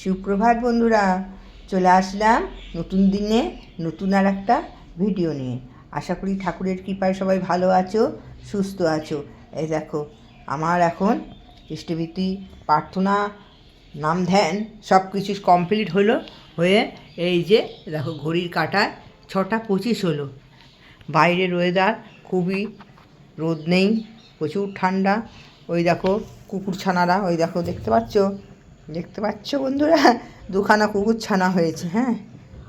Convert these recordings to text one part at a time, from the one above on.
সুপ্রভাত বন্ধুরা, চলে আসলাম নতুন দিনে নতুন আর একটা ভিডিও নিয়ে। আশা করি ঠাকুরের কৃপায় সবাই ভালো আছো, সুস্থ আছো। এই দেখো, আমার এখন ইষ্টভীতি, প্রার্থনা, নাম ধ্যান সব কিছু কমপ্লিট হয়ে এই যে দেখো ঘড়ির কাঁটায় 6:25 হলো। বাইরের ওয়েদার খুবই, রোদ নেই, প্রচুর ঠান্ডা। ওই দেখো কুকুর ছানারা, ওই দেখো দেখতে পাচ্ছ বন্ধুরা, দুখানা কুকুর ছানা হয়েছে। হ্যাঁ,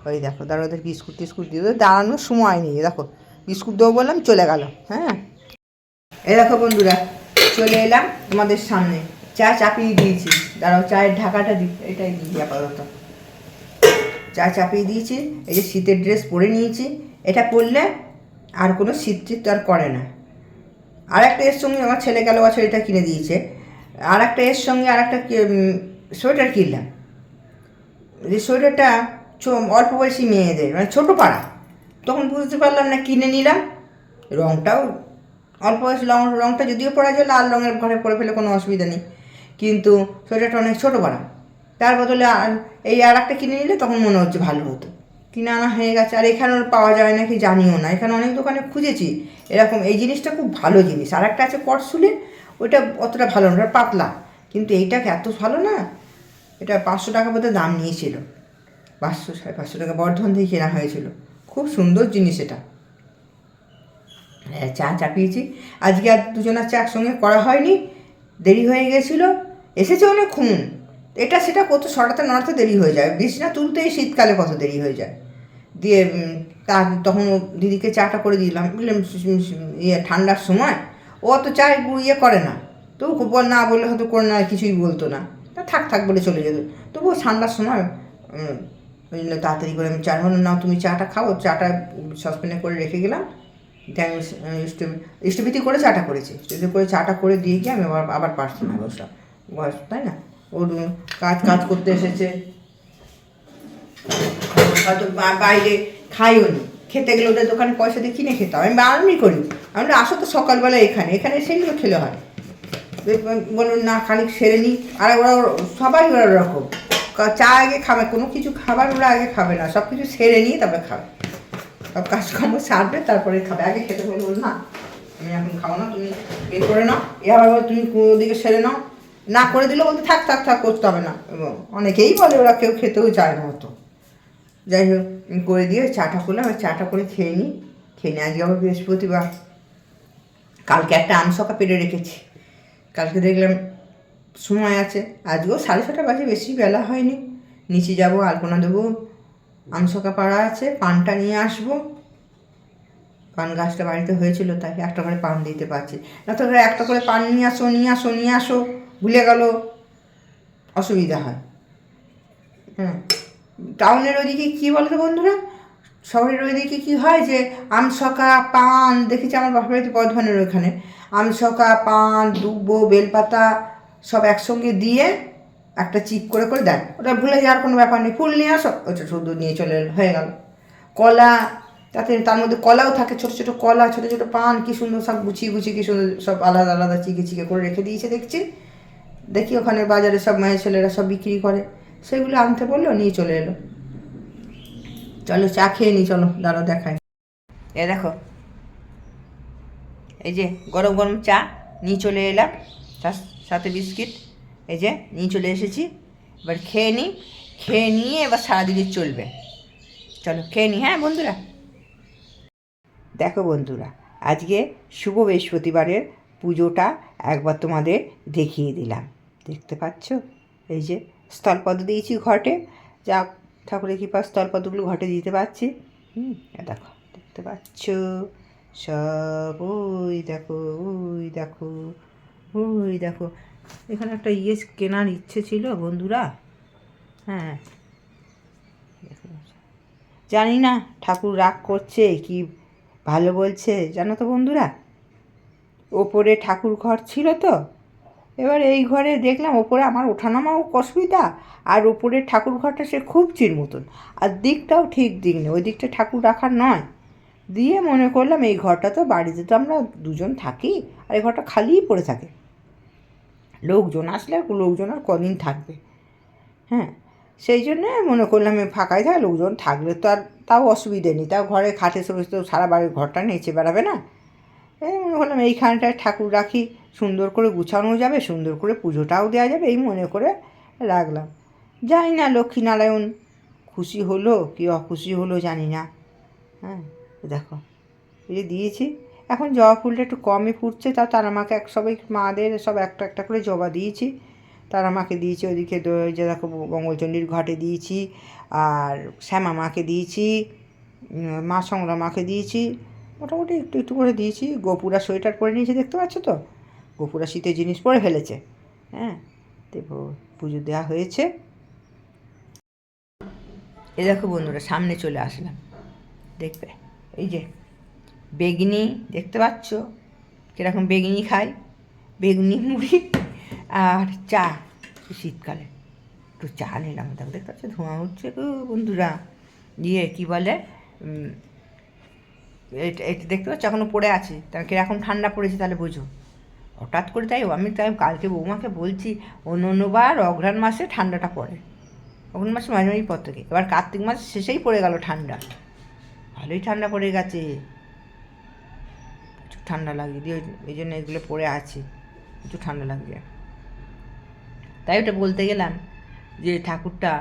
ওই দেখো, দাঁড়া, ওদের বিস্কুট টিস্কুট দিয়ে দাঁড়ানোর সময় নেই। দেখো বিস্কুট দেবো বললাম, চলে গেল। হ্যাঁ, এই দেখো বন্ধুরা, চলে এলাম তোমাদের সামনে। চা চাপিয়ে দিয়েছি, দাঁড়াও চায়ের ঢাকাটা এটাই দিই আপাতত। চা চাপিয়ে দিয়েছি। এই যে শীতের ড্রেস পরে নিয়েছি, এটা পরলে আর কোনো শীত টিত আর করে না। আর একটা এর সঙ্গে আমার ছেলে গেল বছর এটা কিনে দিয়েছে। আর একটা এর সঙ্গে আর একটা সোয়েটার কিনলাম। যে সোয়েটারটা অল্প বয়সী মেয়েদের, মানে ছোটো পাড়া, তখন বুঝতে পারলাম না, কিনে নিলাম। রঙটাও অল্প বয়সী, রঙটা যদিও পরা যায় লাল রঙের, ঘরে পরে ফেলে কোনো অসুবিধা নেই, কিন্তু সোয়েটারটা অনেক ছোটো পাড়া। তার বদলে এই আর একটা কিনে নিলে তখন মনে হচ্ছে ভালো হতো। কিনে আনা হয়ে গেছে। আর এখানে পাওয়া যায় নাকি জানিও না, এখানে অনেক দোকানে খুঁজেছি এরকম। এই জিনিসটা খুব ভালো জিনিস। আর একটা আছে করসুলে, ওইটা অতটা ভালো না, ওটা পাতলা, কিন্তু এইটাকে এত ভালো না। এটা 500 টাকা বোধহয় দাম নিয়েছিল, 500-550 টাকা বর্ধমান থেকে কেনা হয়েছিল। খুব সুন্দর জিনিস এটা। চা চাপিয়েছি। আজকে আর দুজনের চা একসঙ্গে করা হয়নি, দেরি হয়ে গেছিলো। এসেছে অনেকক্ষণ, এটা সেটা কত সরাতে নড়াতে দেরি হয়ে যায়। বিছনা তুলতেই শীতকালে কত দেরি হয়ে যায়। দিয়ে তখন দিদিকে চাটা করে দিলাম, বুঝলাম, ঠান্ডার সময় ও তো চা ইয়ে করে না, তবু না বললে হয়তো করে না, কিছুই বলতো না, থাক বলে চলে যেত। তবুও ঠান্ডার সময় ওই জন্য তাড়াতাড়ি করে আমি চা বললাম, নাও তুমি চাটা খাও। চাটা সসপ্যানে করে রেখে গেলাম। ইষ্টভীতি করে চাটা করেছি, ইষ্টভীতি করে চাটা করে দিয়ে গিয়ে আমি আবার প্রার্থনায় বসলাম। তাই না, ওর কাজ করতে এসেছে, হয়তো বাইরে খাইও নি, খেতে গেলে ওদের দোকানে পয়সা দিয়ে কিনে খেতে হয়। আমি বারণই করি, আমরা আসো তো সকালবেলা এখানে সেগুলো খেলে হয়। বলুন না, খানিক সেরে নিই। আর ওরা সবাই ওরকম, চা আগে খাবে, কোনো কিছু খাবার ওরা আগে খাবে না, সব কিছু সেরে নিয়ে তারপরে খাবে। সব কাজকর্ম সারবে তারপরে খাবে। আগে খেতে বলে বল না, আমি এখন খাবো না, তুমি এ করে নাও। এ আবার বল তুমি ওদিকে সেরে নাও, না করে দিলেও বলতে থাক করতে হবে না। এবং অনেকেই বলে ওরা কেউ খেতেও চায় না হতো। যাই হোক, করে দিয়ে চাটা করলাম। আর চাটা করে খেয়ে নিই। আজকে আবার বৃহস্পতিবার, কালকে একটা আমসকা পেরে রেখেছি। কালকে দেখলাম সময় আছে, আজকেও 6:30 বাজে, বেশি বেলা হয়নি। নিচে যাব, আলপনা দেবো, আমসকা পাড়া আছে, পানটা নিয়ে আসবো। পান গাছটা বাড়িতে হয়েছিল, তাই একটা করে পান দিতে পারছি না। তো একটা করে পান নিয়ে আসো ভুলে গেল, অসুবিধা হয়। হ্যাঁ, টাউনের ওইদিকে কী বলো তো বন্ধুরা, শহরের ওইদিকে কী হয় যে আমসকা পান, দেখেছি আমার বাপের বাড়িতে বর্ধমানের ওইখানে আমসকা পান দুব্বো বেলপাতা সব একসঙ্গে দিয়ে একটা চিপ করে দেয়। ওটা ভুলে যাওয়ার কোনো ব্যাপার নেই, ফুল নিয়ে আসো, ওটা শুধু নিয়ে চলে হয়ে গেল। কলা, তার মধ্যে কলাও থাকে, ছোটো ছোটো কলা, ছোটো ছোটো পান, কী সুন্দর সব গুছিয়ে কি সুন্দর সব আলাদা আলাদা চিকে করে রেখে দিয়েছে। দেখি ওখানে বাজারে সব মায়ের ছেলেরা সব বিক্রি করে, সেগুলো আনতে বললো, নিয়ে চলে এলো। চলো চা খেয়ে নি, চলো দাঁড়াও দেখাই। এ দেখো, এই যে গরম গরম চা নিয়ে চলে এলাম, সাথে বিস্কিট, এই যে নিয়ে চলে এসেছি। এবার খেয়ে নিয়ে এবার সারাদিনে চলবে। চলো খেয়ে নি। হ্যাঁ বন্ধুরা, দেখো বন্ধুরা, আজকে শুভ বৃহস্পতিবারের পুজোটা একবার তোমাদের দেখিয়ে দিলাম। দেখতে পাচ্ছ, এই যে স্থলপদ্ম দিয়েছি ঘটে, যা ঠাকুরের কৃপা স্থলপদ্মগুলো ঘটে দিতে পারছি। দেখো, দেখতে পাচ্ছ সব, ওই দেখো। এখানে একটা কেনার ইচ্ছে ছিল বন্ধুরা। হ্যাঁ, জানি না ঠাকুর রাগ করছে কি ভালো বলছে, জানো তো বন্ধুরা। ওপরে ঠাকুর ঘর ছিল তো, এবার এই ঘরে দেখলাম ওপরে আমার ওঠানামাও অসুবিধা, আর ওপরের ঠাকুর ঘরটা সে খুব চির মতন, আর দিকটাও ঠিক দিক নেই, ওই দিকটা ঠাকুর রাখার নয়। দিয়ে মনে করলাম এই ঘরটা তো, বাড়িতে তো আমরা দুজন থাকি, আর এই ঘরটা খালিই পড়ে থাকে, লোকজন আসলে লোকজন আর কদিন থাকবে। হ্যাঁ, সেই জন্যে মনে করলাম ফাঁকাই থাকে, লোকজন থাকলে তো আর তাও অসুবিধে নেই, তাও ঘরে খাটে সবে তো সারা বাড়ির ঘরটা নেচে বেড়াবে না। এই মনে করলাম এইখানটায় ঠাকুর রাখি, সুন্দর করে গুছানো যাবে, সুন্দর করে পুজোটাও দেওয়া যাবে, এই মনে করে রাখলাম। জানি না লক্ষ্মীনারায়ণ খুশি হলো কি অখুশি হলো জানি না। হ্যাঁ, দেখো এই যে দিয়েছি। এখন জবা ফুলটা একটু কমই ফুটছে, তাও তারা মাকে সবাই মাদের সব একটা একটা করে জবা দিয়েছি, তারা মাকে দিয়েছি। ওইদিকে যে দেখো মঙ্গলচণ্ডীর ঘাটে দিয়েছি, আর শ্যামা মাকে দিয়েছি, মা সংগ্রা মাকে দিয়েছি, মোটামুটি একটু একটু করে দিয়েছি। গোপুরা সোয়েটার পরে নিয়েছে, দেখতে পাচ্ছ তো, গোপুরা শীতের জিনিস পরে ফেলেছে। হ্যাঁ, তো পুজো দেওয়া হয়েছে। এ দেখো বন্ধুরা, সামনে চলে আসলাম, দেখবে এই যে বেগনি দেখতে পাচ্ছ কীরকম বেগনি খাই, বেগুনি মুড়ি আর চা। শীতকালে একটু চা নিলাম, দেখো দেখতে পাচ্ছ ধোঁয়া উঠছে গো বন্ধুরা। কী বলে এটা দেখতে পাচ্ছ এখনও পড়ে আছে, তার কীরকম ঠান্ডা পড়েছে তাহলে বোঝো। হঠাৎ করে তাই আমি কালকে বৌমাকে বলছি, অন্যবার অঘ্রাণ মাসে ঠান্ডাটা পড়ে, অঘ্রাণ মাসে মাঝে মাঝেই পর থেকে, এবার কার্তিক মাস শেষেই পড়ে গেল ঠান্ডা, ভালোই ঠান্ডা পড়ে গেছে, প্রচুর ঠান্ডা লাগে দিয়ে, এই জন্য এগুলো পড়ে আছে, প্রচুর ঠান্ডা লাগছে। তাই ওটা বলতে গেলাম যে ঠাকুরটা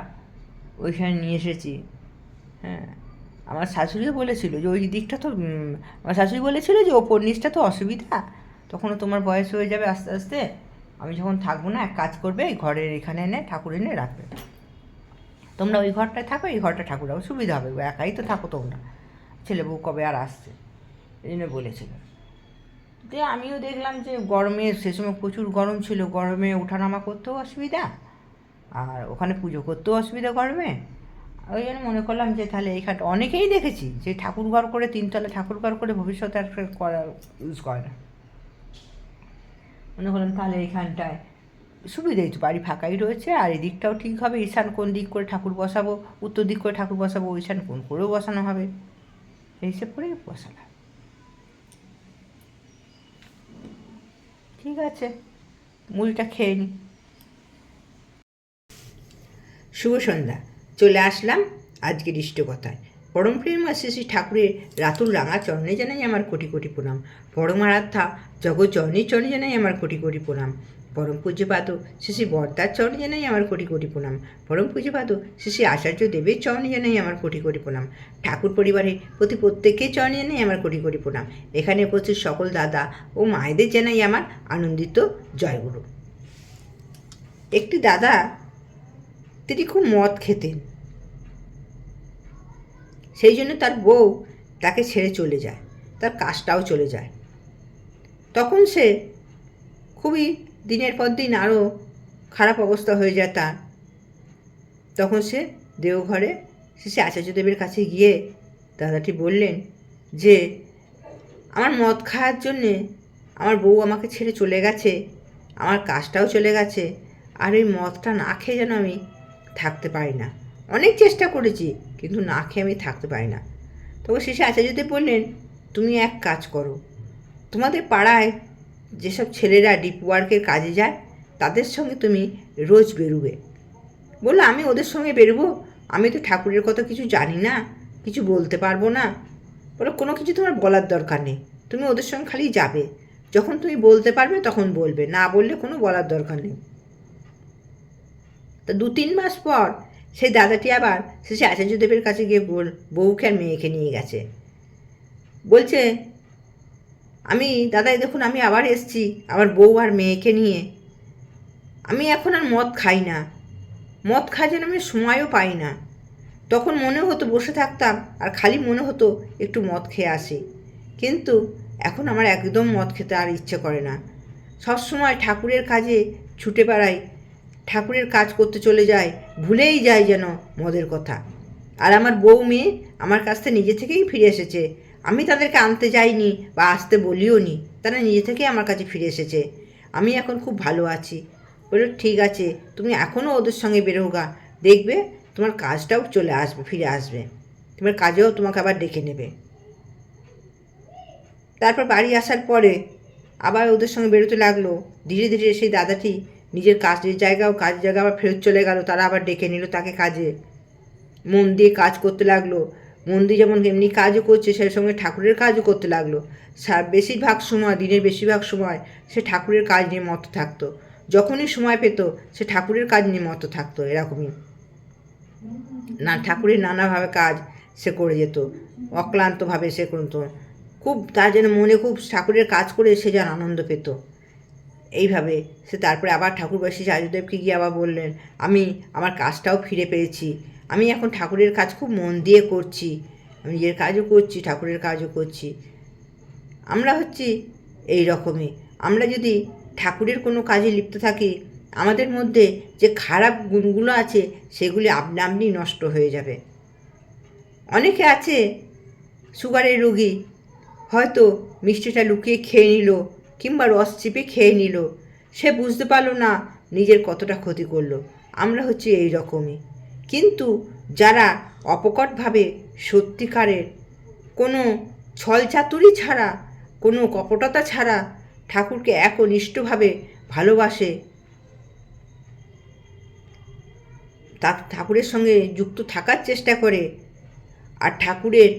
ওইখানে নিয়ে এসেছি। হ্যাঁ, আমার শাশুড়িও বলেছিল যে ওই দিকটা তো, আমার শাশুড়ি বলেছিল যে ওপর নিচটা তো অসুবিধা, তখনও তোমার বয়স হয়ে যাবে আস্তে আস্তে, আমি যখন থাকবো না এক কাজ করবে, এই ঘরের এখানে এনে ঠাকুর এনে রাখবে, তোমরা ওই ঘরটায় থাকো, এই ঘরটা ঠাকুর রাখো, সুবিধা হবে, একাই তো থাকো তোমরা, ছেলে বউ কবে আর আসছে, এই জন্য বলেছিল। দিয়ে আমিও দেখলাম যে গরমে, সে সময় প্রচুর গরম ছিল, গরমে ওঠানামা করতেও অসুবিধা, আর ওখানে পুজো করতেও অসুবিধা গরমে, ওই জন্য মনে করলাম যে তাহলে এইখানটা অনেকেই দেখেছি যে ঠাকুর ঘর করে, তিনতলা ঠাকুর ঘর করে ভবিষ্যতে আর করা ইউজ করে না, মনে করলাম তাহলে এইখানটায় সুবিধাই তো, বাড়ি ফাঁকাই রয়েছে, আর এই দিকটাও ঠিক হবে, ঈশান কোন দিক করে ঠাকুর বসাবো, উত্তর দিক করে ঠাকুর বসাবো, ঈশান কোন করেও বসানো হবে, এই হিসেব করে বসালাম। ঠিক আছে, মুড়িটা খেয়ে নিই। শুভ সন্ধ্যা, চলে আসলাম আজকের ইষ্টকথায়। পরম প্রেমা শ্রী শ্রী ঠাকুরের রাতুল রাঙা চরণে জানাই আমার কোটি কোটি প্রণাম। পরম আরাধ্যা জগৎ জননীর চরণে জানাই আমার কোটি কোটি প্রণাম। পরম পূজ্যপাদ শ্রী শ্রী বর্দার চরণে জানাই আমার কোটি কোটি প্রণাম। পরম পূজ্যপাদ শ্রী শ্রী আচার্য দেবের চরণে জানাই আমার কোটি কোটি প্রণাম। ঠাকুর পরিবারের প্রতি প্রত্যেকের চরণে জানাই আমার কোটি কোটি প্রণাম। এখানে উপস্থিত সকল দাদা ও মায়েদের জানাই আমার আনন্দিত জয়গুরু। একটি দাদা, তিনি খুব মদ খেতেন, সেই জন্য তার বউ তাকে ছেড়ে চলে যায়, তার কাজটাও চলে যায়। তখন সে খুবই দিনের পর দিন আরও খারাপ অবস্থা হয়ে যায় তার। তখন সে দেওঘরে সে আচার্যদেবের কাছে গিয়ে দাদাটি বললেন যে আমার মদ খাওয়ার জন্যে আমার বউ আমাকে ছেড়ে চলে গেছে, আমার কাজটাও চলে গেছে, আর এই মদটা না খেয়ে যেন আমি থাকতে পারি না, অনেক চেষ্টা করেছি কিন্তু না খেয়ে আমি থাকতে পারি না। তখন শেষে আচার্যদেব বললেন, তুমি এক কাজ করো, তোমাদের পাড়ায় যেসব ছেলেরা ডিপ ওয়ার্কের কাজে যায় তাদের সঙ্গে তুমি রোজ বেরোবে। বললো, আমি ওদের সঙ্গে বেরোবো? আমি তো ঠাকুরের কথা কিছু জানি না, কিছু বলতে পারবো না। বলো, কোনো কিছু তোমার বলার দরকার নেই, তুমি ওদের সঙ্গে খালি যাবে, যখন তুমি বলতে পারবে তখন বলবে, না বললে কোনো বলার দরকার নেই। তা 2-3 মাস পর সেই দাদাটি আবার শেষে আচার্যদেবের কাছে গিয়ে বউকে আর মেয়েকে নিয়ে গেছে। বলছে, আমি দাদাই দেখুন, আমি আবার এসছি আমার বউ আর মেয়েকে নিয়ে, আমি এখন আর মদ খাই না, মদ খাওয়ার জন্য আমি সময়ও পাই না। তখন মনে হতো বসে থাকতাম আর খালি মনে হতো একটু মদ খেয়ে আসি, কিন্তু এখন আমার একদম মদ খেতে আর ইচ্ছে করে না। সবসময় ঠাকুরের কাজে ছুটে বেড়াই, ঠাকুরের কাজ করতে চলে যায়, ভুলেই যায় যেন মদের কথা। আর আমার বউ মেয়ে আমার কাছ থেকে নিজে থেকেই ফিরে এসেছে, আমি তাদেরকে আনতে যাইনি বা আসতে বলিও নি, তারা নিজে থেকেই আমার কাছে ফিরে এসেছে, আমি এখন খুব ভালো আছি। বললো, ঠিক আছে, তুমি এখনও ওদের সঙ্গে বেরোগা, দেখবে তোমার কাজটাও চলে আসবে, ফিরে আসবে, তোমার কাজেও তোমাকে আবার ডেকে নেবে। তারপর বাড়ি আসার পরে আবার ওদের সঙ্গে বেরোতে লাগলো। ধীরে ধীরে সেই দাদাটি নিজের কাজের জায়গা আবার ফেরত চলে গেল, তারা আবার ডেকে নিল তাকে কাজে, মন দিয়ে কাজ করতে লাগলো, মন দিয়ে যেমন এমনি কাজও করছে সেই সঙ্গে ঠাকুরের কাজও করতে লাগলো। বেশিরভাগ সময়, দিনের বেশিরভাগ সময় সে ঠাকুরের কাজ নিয়ে মত থাকতো, যখনই সময় পেত সে ঠাকুরের কাজ নিয়ে মত থাকতো। এরকমই ঠাকুরের নানাভাবে কাজ সে করে যেত, অক্লান্তভাবে সে করতো, খুব তার যেন মনে খুব ঠাকুরের কাজ করে সে যেন আনন্দ পেত। এইভাবে সে তারপরে আবার ঠাকুরবাসী রাজদেবকে গিয়ে আবার বললেন, আমি আমার কাজটাও ফিরে পেয়েছি, আমি এখন ঠাকুরের কাজ খুব মন দিয়ে করছি, আমি নিজের কাজও করছি, ঠাকুরের কাজও করছি। আমরা হচ্ছি এই রকমই, আমরা যদি ঠাকুরের কোনো কাজে লিপ্ত থাকি, আমাদের মধ্যে যে খারাপ গুণগুলো আছে সেগুলি আপনা আপনি নষ্ট হয়ে যাবে। অনেকে আছে সুগারের রোগী, হয়তো মিষ্টিটা লুকিয়ে খেয়ে নিল কিংবা রস চিপে খেয়ে নিল, সে বুঝতে পারলো না নিজের কতটা ক্ষতি করলো। আমরা হচ্ছে এই রকমই। কিন্তু যারা অপকটভাবে সত্যিকারের কোনো ছলচাতুরি ছাড়া, কোনো কপটতা ছাড়া ঠাকুরকে একনিষ্ঠভাবে ভালোবাসে, ঠাকুরের সঙ্গে যুক্ত থাকার চেষ্টা করে, আর ঠাকুরের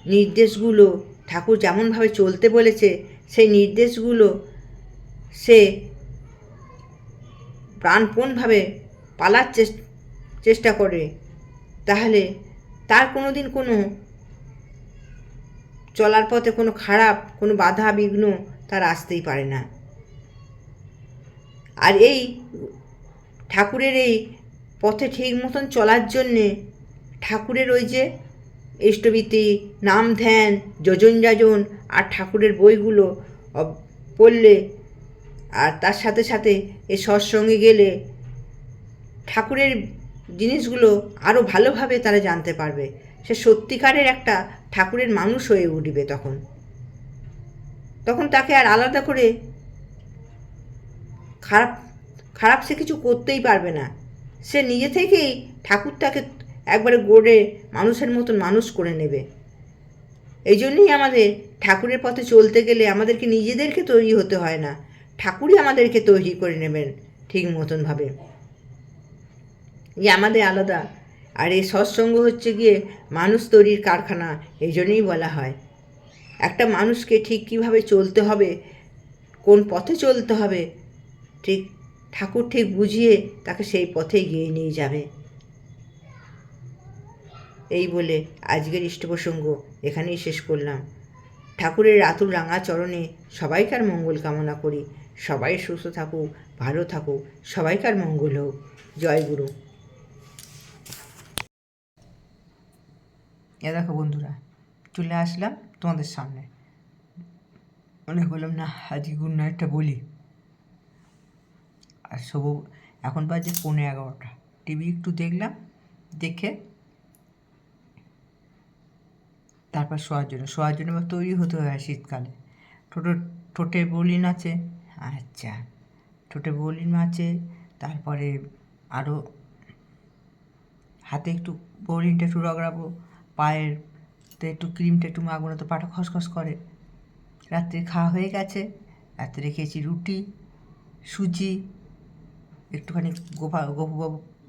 নির্দেশগুলো, ঠাকুর যেমনভাবে চলতে বলেছে সেই নির্দেশগুলো সে প্রাণপণভাবে পালার চেষ্টা করে, তাহলে তার কোনো দিন কোনো চলার পথে কোনো খারাপ কোনো বাধা বিঘ্ন তার আসতেই পারে না। আর এই ঠাকুরের এই পথে ঠিক মতন চলার জন্যে ঠাকুরের ওই যে ইষ্টবীতি, নাম ধ্যান, যোজন যাজন আর ঠাকুরের বইগুলো পড়লে, আর তার সাথে সাথে এই সৎসঙ্গে গেলে ঠাকুরের জিনিসগুলো আরও ভালোভাবে তারা জানতে পারবে। সে সত্যিকারের একটা ঠাকুরের মানুষ হয়ে উঠবে। তখন তাকে আর আলাদা করে খারাপ সে কিছু করতেই পারবে না। সে নিজে থেকেই ঠাকুর তাকে একবারে গড়ে মানুষের মতন মানুষ করে নেবে। এই জন্যই আমাদের ঠাকুরের পথে চলতে গেলে আমাদেরকে নিজেদেরকে তৈরি হতে হয় না, ঠাকুরই আমাদেরকে তৈরি করে নেবেন ঠিক মতনভাবে। আমাদের আলাদা। আর এই সৎসঙ্গ হচ্ছে গিয়ে মানুষ তৈরির কারখানা। এই জন্যই বলা হয় একটা মানুষকে ঠিক কীভাবে চলতে হবে, কোন পথে চলতে হবে, ঠিক ঠাকুর ঠিক বুঝিয়ে তাকে সেই পথে এগিয়ে নিয়ে যাবে। এই বলে আজকের ইষ্টপ্রসঙ্গ এখানেই শেষ করলাম। ঠাকুরের আতুল রাঙা চরণে সবাইকার মঙ্গল কামনা করি। সবাই সুস্থ থাকুক, ভালো থাকুক, সবাইকার মঙ্গল হোক। জয় গুরু। দেখো বন্ধুরা, চলে আসলাম তোমাদের সামনে। মনে করলাম না আজকে গুড নাইটটা বলি। আর এখন বাজে 11:15। টিভি একটু দেখলাম, দেখে তারপর শোয়ার জন্য এবার তৈরি হতে হয় শীতকালে। ঠোঁটে বলিন আছে, আচ্ছা ঠোঁটে বলিন আছে, তারপরে আরও হাতে একটু বলিনটা একটু রগড়াবো, পায়েরতে একটু ক্রিমটা একটু মাখবো, না তো পাটা খসখস করে। রাত্রে খাওয়া হয়ে গেছে। রাত্রে খেয়েছি রুটি, সুজি, একটুখানি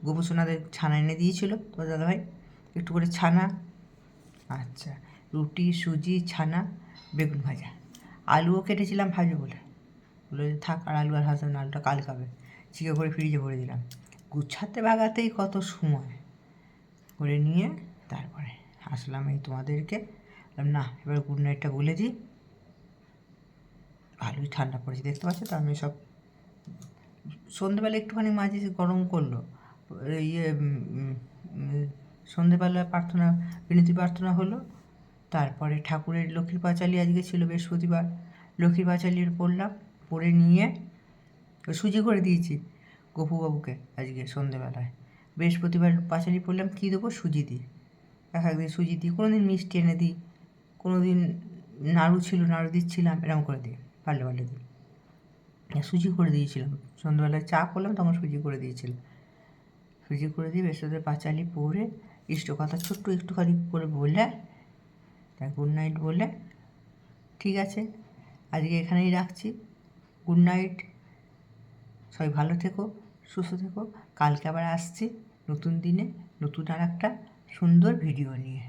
গোপুসোনাদের ছানা এনে দিয়েছিল তোমার দাদাভাই, একটু করে ছানা, আচ্ছা রুটি, সুজি, ছানা, বেগুন ভাজা, আলুও কেটেছিলাম ভাজবো বলে থাক, আর আলু আর হাসবে না, আলুটা কাল খাবে, চিকে করে ফ্রিজে ভরে দিলাম। গুছাতে ভাগাতেই কত সময় করে নিয়ে তারপরে আসলাম এই তোমাদেরকে। না এবার গুড নাইটটা বলে দিই। ভালোই ঠান্ডা পড়েছে দেখতে পাচ্ছ তো। আমি সব সন্ধেবেলা একটুখানি মাঝে গরম করলো, সন্ধেবেলা বিনতি প্রার্থনা হলো। তারপরে ঠাকুরের লক্ষ্মীর পাঁচালী আজকে ছিল বৃহস্পতিবার, লক্ষ্মীর পাঁচালীর পড়লাম, পড়ে নিয়ে সুজি করে দিয়েছি গপুবাবুকে আজকে সন্ধেবেলায়। বৃহস্পতিবার পাঁচালী পড়লাম, কী দেবো, সুজি দিই, একদিন সুজি দিই, কোনো দিন মিষ্টি এনে দিই, কোনো দিন নাড়ু ছিল নাড়ু দিচ্ছিলাম, এরকম করে দিই, পারলে দিই। সুজি করে দিয়েছিলাম সন্ধ্যাবেলায়, চা করলাম তখন সুজি করে দিয়েছিলাম। সুজি করে দিয়ে বৃহস্পতিবার পাঁচালি পড়ে ইষ্টকথা ছোট্ট একটুখানি করে বলে তাই গুড নাইট বলে, ঠিক আছে আজকে এখানেই রাখছি। গুড নাইট, সবাই ভালো থেকো, সুস্থ থেকো। কালকে আবার আসছি নতুন দিনে নতুন আর একটা সুন্দর ভিডিও নিয়ে।